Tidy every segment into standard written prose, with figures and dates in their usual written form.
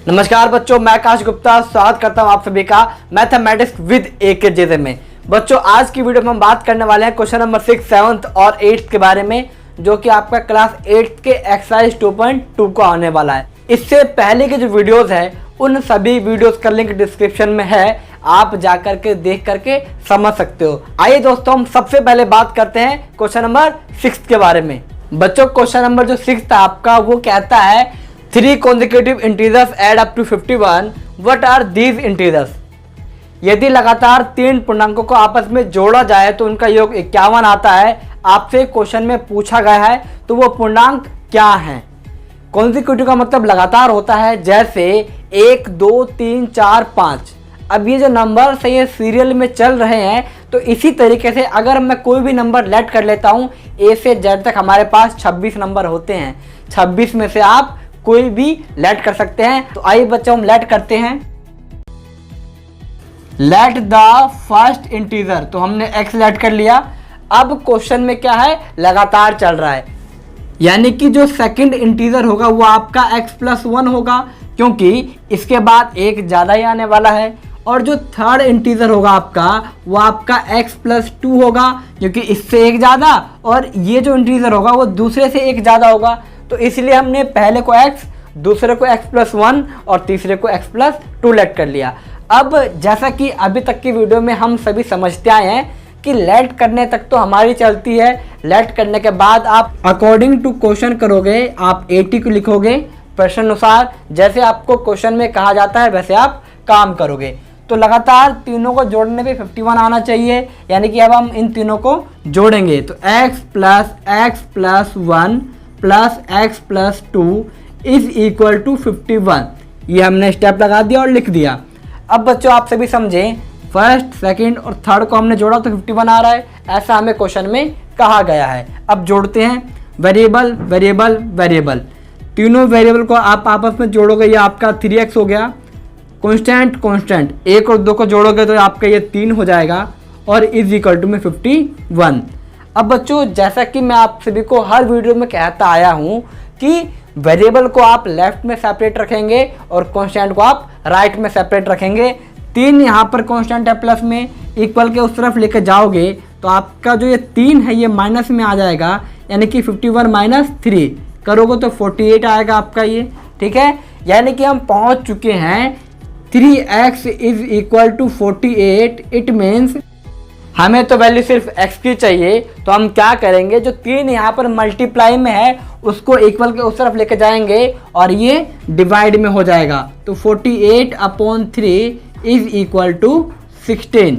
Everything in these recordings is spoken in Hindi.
नमस्कार बच्चों, मैं आकाश गुप्ता स्वागत करता हूं आप सभी का मैथमेटिक्स विद एके जेजे में। बच्चों आज की वीडियो में हम बात करने वाले हैं क्वेश्चन नंबर 6, 7th और 8th के बारे में, जो कि आपका क्लास 8th के एक्सरसाइज 2.2 को आने वाला है। इससे पहले के जो वीडियोस है उन सभी वीडियोस का लिंक डिस्क्रिप्शन में है, आप जाकर के देख करके समझ सकते हो। आइए दोस्तों, हम सबसे पहले बात करते हैं क्वेश्चन नंबर 6 के बारे में। बच्चों क्वेश्चन नंबर जो 6 था आपका, वो कहता है 3 consecutive integers add up to 51. What are these integers? यदि लगातार 3 पूर्णांकों को आपस में जोड़ा जाए तो उनका योग 51 आता है। आपसे क्वेश्चन में पूछा गया है तो वो पूर्णांक क्या है। consecutive का मतलब लगातार होता है, जैसे 1, 2, 3, 4, 5। अब ये जो नंबर है ये सीरियल में चल रहे हैं, तो इसी तरीके से अगर मैं कोई भी नंबर लेट कर लेता हूँ ए से जेड तक, हमारे पास 26 नंबर होते हैं। 26 में से आप कोई भी लेट कर सकते हैं। तो आइए बच्चों हम लेट करते हैं। लेट द फर्स्ट इंटीजर, तो हमने x लेट कर लिया। अब क्वेश्चन में क्या है, लगातार चल रहा है, यानी कि जो सेकंड इंटीजर होगा वो आपका x+1 होगा, क्योंकि इसके बाद एक ज़्यादा ही आने वाला है। और जो थर्ड इंटीजर होगा आपका वो आपका x+2 होगा, क्योंकि इससे एक ज़्यादा और ये जो इंटीजर होगा वो दूसरे से एक ज़्यादा होगा। तो इसलिए हमने पहले को x, दूसरे को x+1 और तीसरे को x+2 लेट कर लिया। अब जैसा कि अभी तक की वीडियो में हम सभी समझते आए हैं कि लेट करने तक तो हमारी चलती है। लेट करने के बाद आप अकॉर्डिंग टू क्वेश्चन करोगे, आप 80 को लिखोगे प्रश्नानुसार, जैसे आपको क्वेश्चन में कहा जाता है वैसे आप काम करोगे। तो लगातार तीनों को जोड़ने पे 51 आना चाहिए, यानी कि अब हम इन तीनों को जोड़ेंगे तो x+x+1 plus x+2 is equal to 51। ये हमने स्टेप लगा दिया और लिख दिया। अब बच्चों आप सभी समझें, फर्स्ट, सेकंड और थर्ड को हमने जोड़ा तो 51 आ रहा है, ऐसा हमें क्वेश्चन में कहा गया है। अब जोड़ते हैं वेरिएबल वेरिएबल वेरिएबल, तीनों वेरिएबल को आप आपस में जोड़ोगे, ये आपका 3x हो गया। कांस्टेंट कांस्टेंट 1 और 2 को जोड़ोगे तो आपका ये 3 हो जाएगा, और इज इक्वल टू में 51। अब बच्चों जैसा कि मैं आप सभी को हर वीडियो में कहता आया हूँ कि वेरिएबल को आप लेफ्ट में सेपरेट रखेंगे और कांस्टेंट को आप राइट में सेपरेट रखेंगे। 3 यहाँ पर कांस्टेंट है प्लस में, इक्वल के उस तरफ लेकर जाओगे तो आपका जो ये 3 है ये माइनस में आ जाएगा, यानी कि 51 - 3 करोगे तो 48 आएगा आपका ये, ठीक है। यानी कि हम पहुँच चुके हैं 3x is equal to 48। It means हमें तो वैल्यू सिर्फ x की चाहिए, तो हम क्या करेंगे, जो 3 यहाँ पर मल्टीप्लाई में है उसको इक्वल के उस तरफ लेके जाएंगे और ये डिवाइड में हो जाएगा। तो 48/3 इज इक्वल टू 16।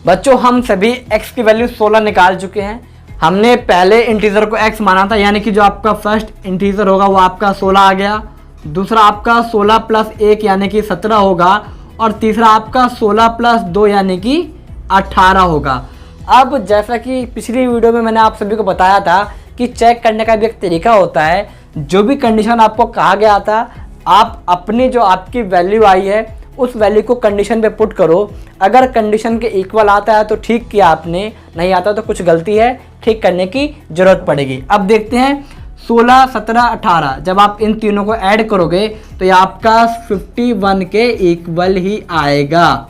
बच्चों हम सभी x की वैल्यू 16 निकाल चुके हैं। हमने पहले इंटीजर को x माना था, यानी कि जो आपका फर्स्ट इंटीजर होगा वो आपका 16 आ गया, दूसरा आपका 16 + 1 यानी कि 17 होगा, और तीसरा आपका 16 + 2 यानी कि 18 होगा। अब जैसा कि पिछली वीडियो में मैंने आप सभी को बताया था कि चेक करने का भी एक तरीका होता है। जो भी कंडीशन आपको कहा गया था, आप अपनी जो आपकी वैल्यू आई है उस वैल्यू को कंडीशन पे पुट करो। अगर कंडीशन के इक्वल आता है तो ठीक किया आपने, नहीं आता तो कुछ गलती है, ठीक करने की ज़रूरत पड़ेगी। अब देखते हैं 16, 17, 18 जब आप इन तीनों को ऐड करोगे तो ये आपका 51 के इक्वल ही आएगा।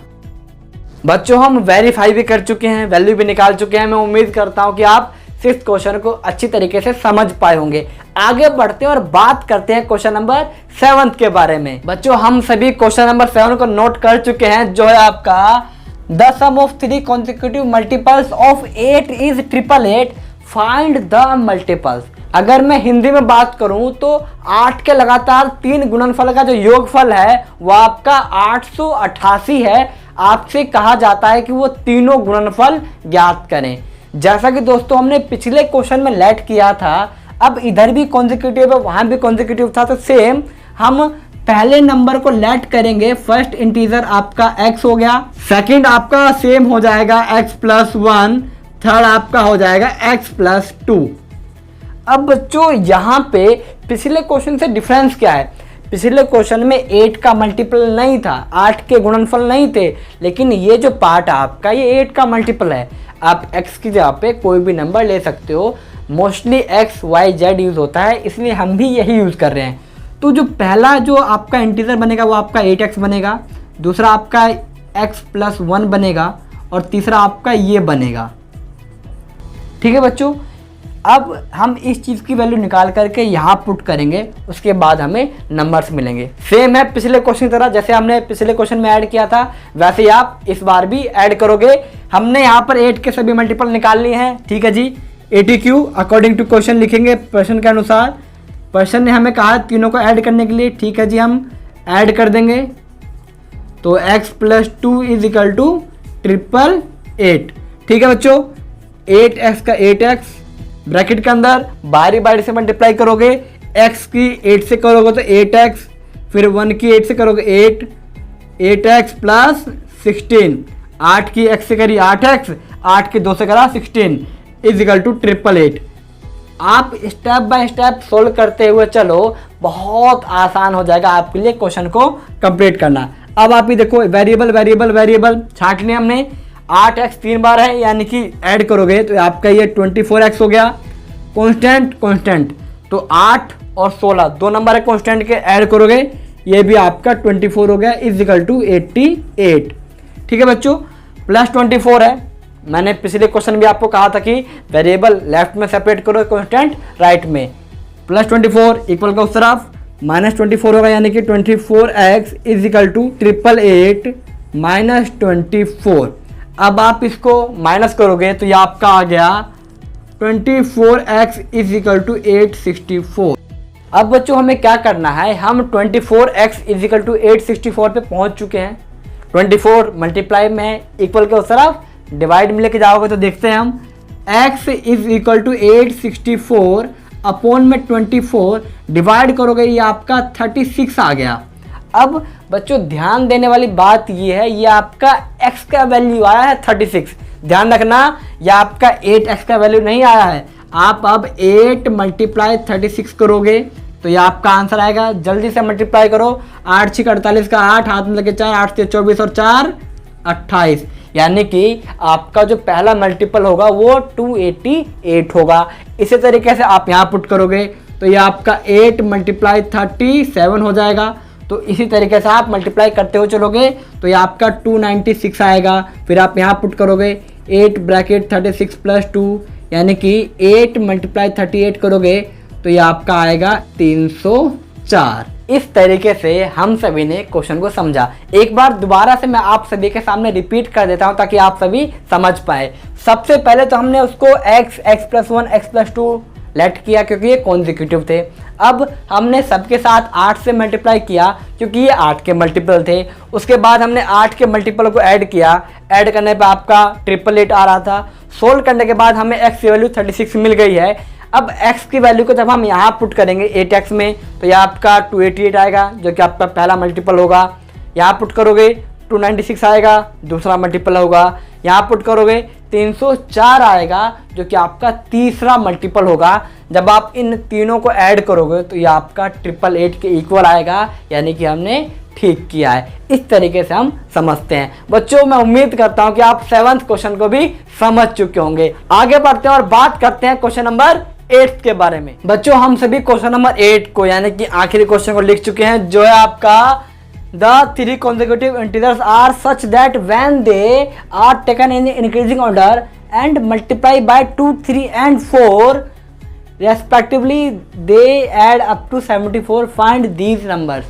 बच्चों हम वेरीफाई भी कर चुके हैं, वैल्यू भी निकाल चुके हैं। मैं उम्मीद करता हूं कि आप 6th क्वेश्चन को अच्छी तरीके से समझ पाए होंगे। आगे बढ़ते हैं और बात करते हैं क्वेश्चन नंबर 7 के बारे में। बच्चों हम सभी क्वेश्चन नंबर 7 को नोट कर चुके हैं, जो है आपका the sum of 3 consecutive multiples of 8 is 888, find the multiples. अगर मैं हिंदी में बात करूं तो 8 के लगातार 3 गुणनफल का जो योगफल है वो आपका 888 है। आपसे कहा जाता है कि वो तीनों गुणनफल ज्ञात करें। जैसा कि दोस्तों हमने पिछले क्वेश्चन में लेट किया था, अब इधर भी कॉन्जिक्यूटिव है, वहां भी कॉन्जिक्यूटिव था, तो सेम हम पहले नंबर को लेट करेंगे। फर्स्ट इंटीजर आपका x हो गया, सेकंड आपका सेम हो जाएगा x+1, थर्ड आपका हो जाएगा x+2। अब बच्चों यहाँ पे पिछले क्वेश्चन से डिफरेंस क्या है, पिछले क्वेश्चन में 8 का मल्टीपल नहीं था, 8 के गुणनफल नहीं थे, लेकिन ये जो पार्ट आपका ये 8 का मल्टीपल है। आप x की जगह पे कोई भी नंबर ले सकते हो, mostly x, y, z use होता है, इसलिए हम भी यही यूज़ कर रहे हैं। तो जो पहला जो आपका इंटीजर बनेगा वो आपका 8x बनेगा, दूसरा आपका x+1 बनेगा और तीसरा आपका ये बनेगा। ठीक है बच्चों, अब हम इस चीज़ की वैल्यू निकाल करके यहाँ पुट करेंगे, उसके बाद हमें नंबर्स मिलेंगे। सेम है पिछले क्वेश्चन की तरह, जैसे हमने पिछले क्वेश्चन में ऐड किया था वैसे ही आप इस बार भी ऐड करोगे। हमने यहाँ पर 8 के सभी मल्टीपल निकाल लिए हैं। ठीक है जी, 80Q अकॉर्डिंग टू क्वेश्चन लिखेंगे प्रश्न के अनुसार। प्रश्न ने हमें कहा तीनों को ऐड करने के लिए। ठीक है जी, हम ऐड कर देंगे। तो x+2 इज इक्वल टू 888। ठीक है बच्चों, 8x का 8x ब्रैकेट के अंदर बारी से मल्टीप्लाई करोगे। x की 8 से करोगे तो 8x, फिर 1 की 8 से करोगे 8x प्लस 16, 8 की x से करी 8x, 8 की 2 से करा 16 इज इक्वल टू 888। आप स्टेप बाय स्टेप सोल्व करते हुए चलो, बहुत आसान हो जाएगा आपके लिए क्वेश्चन को कंप्लीट करना। अब आप ही देखो, वेरिएबल छांट लिया हमने। 8x 3 बार है, यानी कि ऐड करोगे तो आपका ये 24x हो गया। कांस्टेंट तो 8 और 16 दो नंबर है कांस्टेंट के, ऐड करोगे ये भी आपका 24 हो गया इज इक्वल टू 88। ठीक है बच्चों, प्लस 24 है। मैंने पिछले क्वेश्चन भी आपको कहा था कि वेरिएबल लेफ्ट में सेपरेट करो, कांस्टेंट राइट में। प्लस 24 इक्वल का उस तरफ -24 होगा, यानी कि 24x is equal to 888 minus 24। अब आप इसको माइनस करोगे तो ये आपका आ गया 24x इज इक्वल टू 864। अब बच्चों हमें क्या करना है, हम 24x इज इक्वल टू 864 पे पहुंच चुके हैं। 24 मल्टीप्लाई में है, इक्वल के उस तरफ डिवाइड में लेके जाओगे तो देखते हैं हम x is equal to 864 upon में 24 डिवाइड करोगे, ये आपका 36 आ गया। अब बच्चों ध्यान देने वाली बात ये है, ये आपका x का वैल्यू आया है 36। ध्यान रखना, ये आपका 8x का वैल्यू नहीं आया है। आप अब 8 मल्टीप्लाई 36 करोगे तो ये आपका आंसर आएगा। जल्दी से मल्टीप्लाई करो, 8 6 48 का 8 हाथ में लगे 4, 8 से 24 और 4 28, यानी कि आपका जो पहला मल्टीपल होगा वो 288 होगा। इसी तरीके से आप यहाँ पुट करोगे तो ये आपका 8 मल्टीप्लाई 37 हो जाएगा। तो इसी तरीके से आप मल्टीप्लाई करते हुए चलोगे तो ये आपका 296 आएगा। फिर आप यहाँ पुट करोगे 8 ब्रैकेट 36 प्लस 2, यानी कि 8 मल्टीप्लाई 38 करोगे तो ये आपका आएगा 304। इस तरीके से हम सभी ने क्वेश्चन को समझा। एक बार दोबारा से मैं आप सभी के सामने रिपीट कर देता हूं ताकि आप सभी समझ पाए। सबसे पहले तो हमने उसको x+1 x+2 लेट किया क्योंकि ये कॉन्जिक्यूटिव थे। अब हमने सबके साथ 8 से मल्टीप्लाई किया क्योंकि ये 8 के मल्टीपल थे। उसके बाद हमने 8 के मल्टीपल को ऐड किया, ऐड करने पे आपका 888 आ रहा था। सोल्व करने के बाद हमें x की वैल्यू 36 मिल गई है। अब x की वैल्यू को जब हम यहाँ पुट करेंगे 8x में तो यह आपका 288 आएगा जो कि आपका पहला मल्टीपल होगा। यहाँ पुट करोगे 296 आएगा, दूसरा मल्टीपल होगा। यहाँ पुट करोगे 304 आएगा जो कि आपका तीसरा मल्टीपल होगा। जब आप इन तीनों को ऐड करोगे तो ये आपका 888 के इक्वल आएगा, यानी कि हमने ठीक किया है। इस तरीके से हम समझते हैं। बच्चों मैं उम्मीद करता हूं कि आप 7th क्वेश्चन को भी समझ चुके होंगे। आगे बढ़ते हैं और बात करते हैं क्वेश्चन नंबर 8 के बारे में। बच्चों हम सभी क्वेश्चन नंबर 8 को यानी कि आखिरी क्वेश्चन को लिख चुके हैं, जो है आपका The 3 consecutive integers are such that when they are taken in increasing order and multiplied by 2, 3 and 4 respectively, they add up to 74. Find these numbers.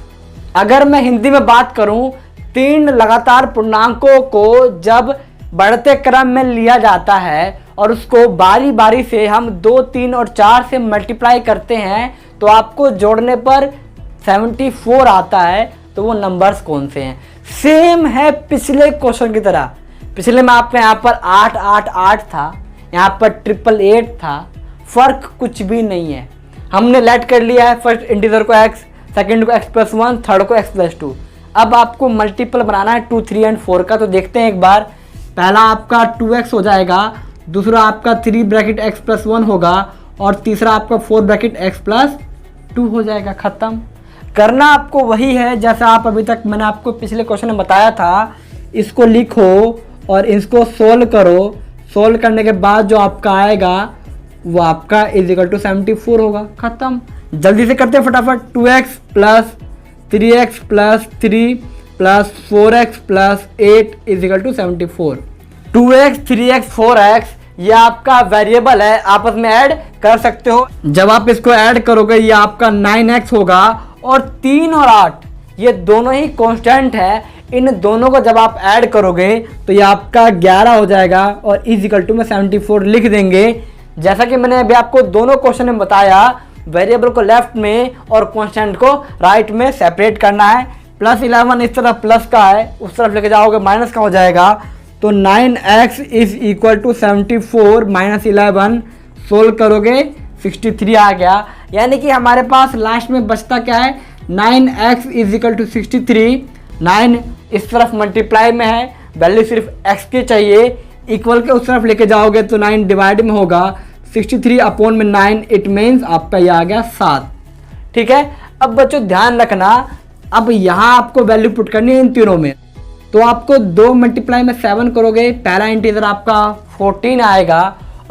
अगर मैं हिंदी में बात करूं, 3 लगातार पूर्णांकों को जब बढ़ते क्रम में लिया जाता है और उसको बारी बारी से हम 2, 3 और 4 से मल्टीप्लाई करते हैं तो आपको जोड़ने पर 74 आता है। तो वो नंबर्स कौन से हैं? सेम है पिछले क्वेश्चन की तरह। पिछले में आपका यहाँ पर 8, 8, 8 था, यहाँ पर 888 था। फर्क कुछ भी नहीं है। हमने लेट कर लिया है फर्स्ट इंटीजर को x, सेकंड को x+1, थर्ड को x+2। अब आपको मल्टीपल बनाना है 2, 3 एंड 4 का। तो देखते हैं एक बार। पहला आपका 2x हो जाएगा, दूसरा आपका 3 ब्रैकेट x+1 होगा और तीसरा आपका 4 ब्रैकेट x+2 हो जाएगा। खत्म। करना आपको वही है जैसा आप अभी तक मैंने आपको पिछले क्वेश्चन में बताया था। इसको लिखो और इसको सोल्व करो। सोल्व करने के बाद जो आपका आएगा वो आपका इज इक्वल टू 74 होगा। खत्म। जल्दी से करते हैं फटाफट। 2x plus 3x plus 3 plus 4x plus 8 is equal to 74। 2x 3x 4x ये आपका वेरिएबल है, आपस में ऐड कर सकते हो। जब आप इसको ऐड करोगे ये आपका 9x होगा और 3 और 8 ये दोनों ही कांस्टेंट है। इन दोनों को जब आप ऐड करोगे तो ये आपका 11 हो जाएगा और इज इक्वल टू में 74 लिख देंगे। जैसा कि मैंने अभी आपको दोनों क्वेश्चन में बताया, वेरिएबल को लेफ्ट में और कांस्टेंट को राइट में सेपरेट करना है। प्लस 11 इस तरफ प्लस का है, उस तरफ लेके जाओगे माइनस का हो जाएगा। तो 9x is equal to 74 minus 11 solve करोगे 63 आ गया। यानी कि हमारे पास लास्ट में बचता क्या है, 9x इज इक्वल टू 63। 9 इस तरफ मल्टीप्लाई में है, वैल्यू सिर्फ x की चाहिए, इक्वल के उस तरफ लेके जाओगे तो 9 डिवाइड में होगा 63 अपॉन में 9, इट मीन्स आपका ये आ गया 7। ठीक है, अब बच्चों ध्यान रखना, अब यहाँ आपको वैल्यू पुट करनी है इन तीनों में। तो आपको 2 मल्टीप्लाई में 7 करोगे, पहला इंटीजर आपका 14 आएगा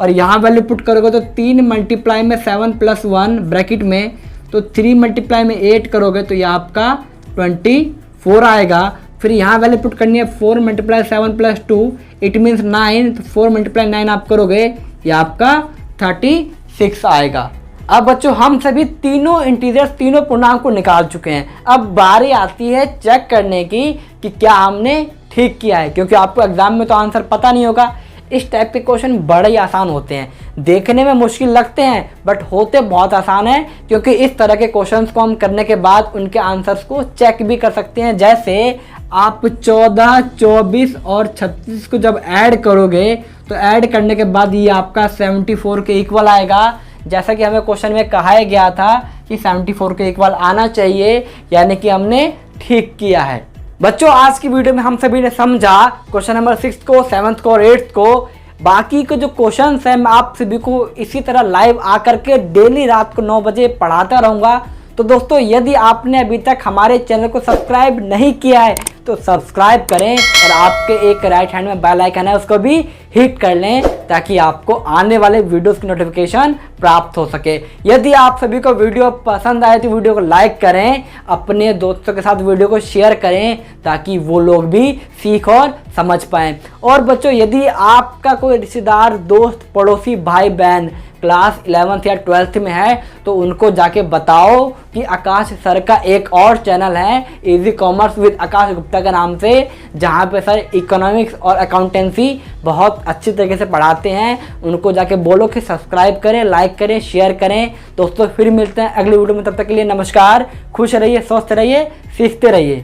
और यहाँ वैल्यू पुट करोगे तो 3 मल्टीप्लाई में 7 प्लस 1 ब्रैकेट में, तो 3 मल्टीप्लाई में 8 करोगे तो ये आपका 24 आएगा। फिर यहाँ वैल्यू पुट करनी है 4 मल्टीप्लाई 7 प्लस 2 इट मीन्स 9, तो 4 मल्टीप्लाई 9 आप करोगे ये आपका 36 आएगा। अब बच्चों हम सभी तीनों इंटीजर्स, तीनों पूर्णांक को निकाल चुके हैं। अब बारी आती है चेक करने की कि क्या हमने ठीक किया है, क्योंकि आपको एग्जाम में तो आंसर पता नहीं होगा। इस टाइप के क्वेश्चन बड़े ही आसान होते हैं, देखने में मुश्किल लगते हैं बट होते बहुत आसान है, क्योंकि इस तरह के क्वेश्चंस को हम करने के बाद उनके आंसर्स को चेक भी कर सकते हैं। जैसे आप 14, 24 और 36 को जब ऐड करोगे तो ऐड करने के बाद ये आपका 74 के इक्वल आएगा। जैसा कि हमें क्वेश्चन में कहा गया था कि 74 के इक्वल आना चाहिए, यानी कि हमने ठीक किया है। बच्चों आज की वीडियो में हम सभी ने समझा क्वेश्चन नंबर 6 को, 7th को और 8th को। बाकी के जो क्वेश्चंस हैं मैं आप सभी को इसी तरह लाइव आकर के डेली रात को 9 बजे पढ़ाता रहूँगा। तो दोस्तों यदि आपने अभी तक हमारे चैनल को सब्सक्राइब नहीं किया है तो सब्सक्राइब करें और आपके एक राइट हैंड में बेल आइकन है उसको भी हिट कर लें, ताकि आपको आने वाले वीडियोस की नोटिफिकेशन प्राप्त हो सके। यदि आप सभी को वीडियो पसंद आए तो वीडियो को लाइक करें, अपने दोस्तों के साथ वीडियो को शेयर करें ताकि वो लोग भी सीख और समझ पाएँ। और बच्चों यदि आपका कोई रिश्तेदार, दोस्त, पड़ोसी, भाई बहन क्लास 11th या 12th में है तो उनको जाके बताओ कि आकाश सर का एक और चैनल है इजी कॉमर्स विद आकाश गुप्ता के नाम से, जहाँ पे सर इकोनॉमिक्स और अकाउंटेंसी बहुत अच्छी तरीके से पढ़ाते हैं। उनको जाके बोलो कि सब्सक्राइब करें, लाइक करें, शेयर करें। दोस्तों फिर मिलते हैं अगली वीडियो में, तब तक के लिए नमस्कार। खुश रहिए, स्वस्थ रहिए, सीखते रहिए।